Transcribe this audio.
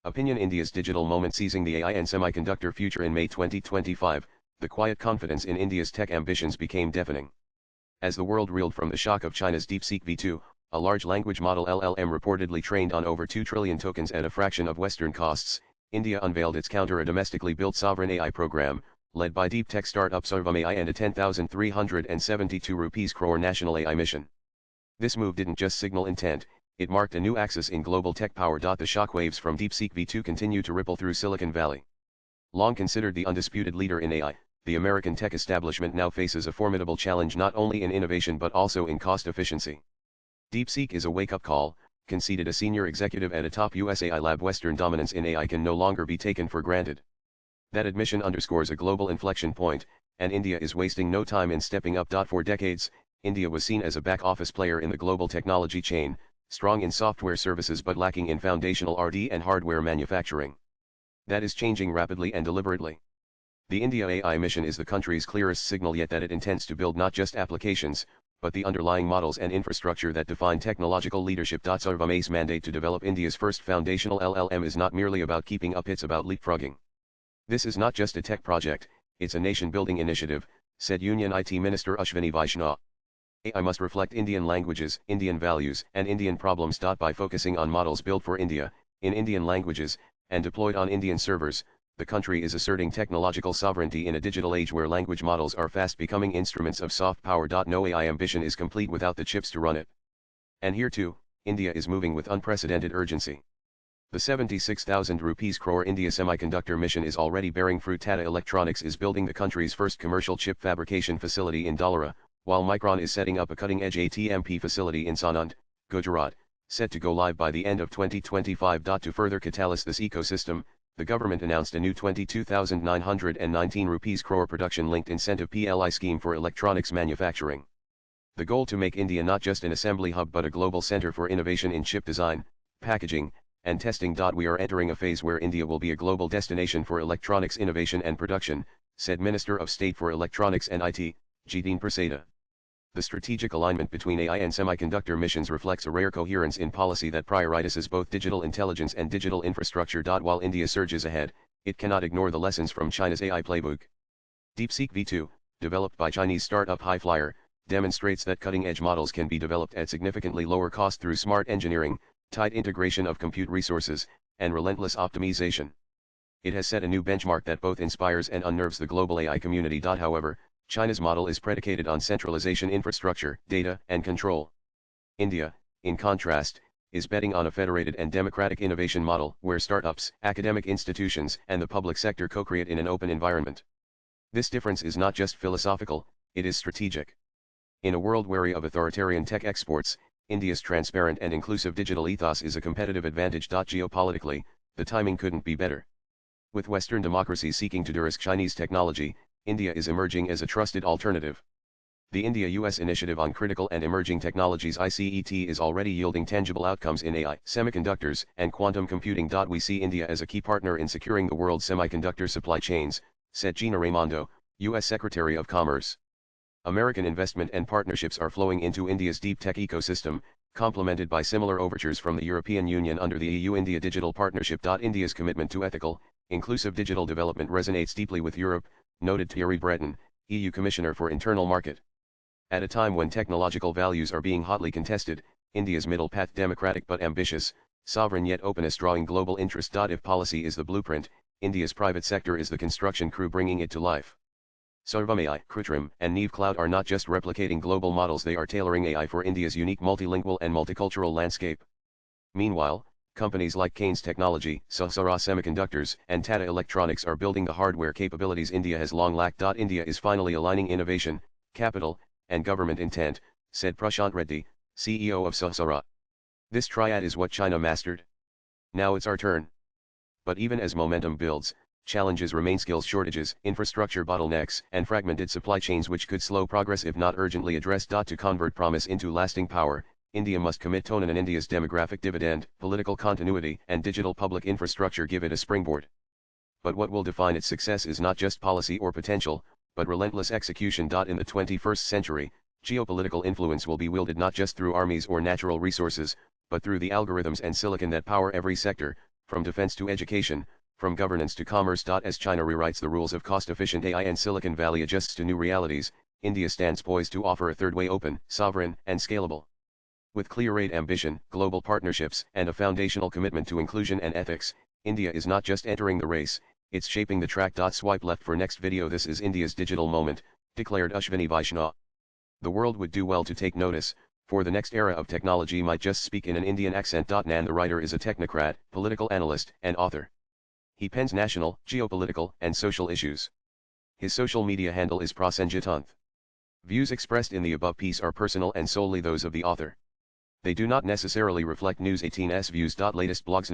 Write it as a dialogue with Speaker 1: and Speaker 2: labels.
Speaker 1: Opinion: India's digital moment, seizing the AI and semiconductor future. In May 2025, the quiet confidence in India's tech ambitions became deafening. As the world reeled from the shock of China's DeepSeek V2, a large language model LLM reportedly trained on over 2 trillion tokens at a fraction of Western costs, India unveiled its counter, a domestically built sovereign AI program, led by deep tech startup Sarvam AI and a 10,372 rupees crore national AI mission. This move didn't just signal intent, it marked a new axis in global tech power. The shockwaves from DeepSeek V2 continue to ripple through Silicon Valley. Long considered the undisputed leader in AI, the American tech establishment now faces a formidable challenge, not only in innovation but also in cost efficiency. DeepSeek is a wake-up call, conceded a senior executive at a top US AI lab. Western dominance in AI can no longer be taken for granted. That admission underscores a global inflection point, and India is wasting no time in stepping up. For decades, India was seen as a back-office player in the global technology chain, strong in software services but lacking in foundational R&D and hardware manufacturing. That is changing rapidly and deliberately. The India AI mission is the country's clearest signal yet that it intends to build not just applications, but the underlying models and infrastructure that define technological leadership. Sarvam AI's mandate to develop India's first foundational LLM is not merely about keeping up, it's about leapfrogging. This is not just a tech project, it's a nation-building initiative, said Union IT Minister Ashwini Vaishnaw. AI must reflect Indian languages, Indian values, and Indian problems. By focusing on models built for India, in Indian languages, and deployed on Indian servers, the country is asserting technological sovereignty in a digital age where language models are fast becoming instruments of soft power. No AI ambition is complete without the chips to run it. And here too, India is moving with unprecedented urgency. The 76,000 rupees crore India Semiconductor mission is already bearing fruit. Tata Electronics is building the country's first commercial chip fabrication facility in Dhalara, while Micron is setting up a cutting-edge ATMP facility in Sanand, Gujarat, set to go live by the end of 2025. To further catalyze this ecosystem, the government announced a new 22,919 rupees crore production-linked incentive PLI scheme for electronics manufacturing. The goal to make India not just an assembly hub but a global center for innovation in chip design, packaging, and testing. We are entering a phase where India will be a global destination for electronics innovation and production, said Minister of State for Electronics and IT, Jiten Prasada. The strategic alignment between AI and semiconductor missions reflects a rare coherence in policy that prioritizes both digital intelligence and digital infrastructure. While India surges ahead, it cannot ignore the lessons from China's AI playbook. DeepSeek V2, developed by Chinese startup Highflyer, demonstrates that cutting-edge models can be developed at significantly lower cost through smart engineering, tight integration of compute resources, and relentless optimization. It has set a new benchmark that both inspires and unnerves the global AI community. However, China's model is predicated on centralization, infrastructure, data, and control. India, in contrast, is betting on a federated and democratic innovation model where startups, academic institutions, and the public sector co-create in an open environment. This difference is not just philosophical, it is strategic. In a world wary of authoritarian tech exports, India's transparent and inclusive digital ethos is a competitive advantage. Geopolitically, the timing couldn't be better. With Western democracies seeking to de-risk Chinese technology, India is emerging as a trusted alternative. The India-US Initiative on Critical and Emerging Technologies (ICET) is already yielding tangible outcomes in AI, semiconductors, and quantum computing. We see India as a key partner in securing the world's semiconductor supply chains, said Gina Raimondo, U.S. Secretary of Commerce. American investment and partnerships are flowing into India's deep tech ecosystem, complemented by similar overtures from the European Union under the EU-India Digital Partnership. India's commitment to ethical, inclusive digital development resonates deeply with Europe, noted Thierry Breton, EU Commissioner for Internal Market. At a time when technological values are being hotly contested, India's middle path, democratic but ambitious, sovereign yet open, is drawing global interest. If policy is the blueprint, India's private sector is the construction crew bringing it to life. Sarvam AI, Krutrim, and Neve Cloud are not just replicating global models, they are tailoring AI for India's unique multilingual and multicultural landscape. Meanwhile, companies like Kaynes Technology, Sahasrara Semiconductors, and Tata Electronics are building the hardware capabilities India has long lacked. India is finally aligning innovation, capital, and government intent, said Prashant Reddy, CEO of Sahasrara. This triad is what China mastered. Now it's our turn. But even as momentum builds, challenges remain: skills shortages, infrastructure bottlenecks, and fragmented supply chains which could slow progress if not urgently addressed. To convert promise into lasting power, India must commit tone, and India's demographic dividend, political continuity, and digital public infrastructure give it a springboard. But what will define its success is not just policy or potential, but relentless execution. In the 21st century, geopolitical influence will be wielded not just through armies or natural resources, but through the algorithms and silicon that power every sector, From defense to education, from governance to commerce. As China rewrites the rules of cost-efficient AI and Silicon Valley adjusts to new realities, India stands poised to offer a third way: open, sovereign, and scalable. With clear-eyed ambition, global partnerships, and a foundational commitment to inclusion and ethics, India is not just entering the race, it's shaping the track. Swipe left for next video. This is India's digital moment, declared Ashwini Vaishnaw. The world would do well to take notice, for the next era of technology might just speak in an Indian accent. Nan the writer is a technocrat, political analyst, and author. He pens national, geopolitical, and social issues. His social media handle is Prasenjitanth. Views expressed in the above piece are personal and solely those of the author. They do not necessarily reflect News 18's views. Latest blogs.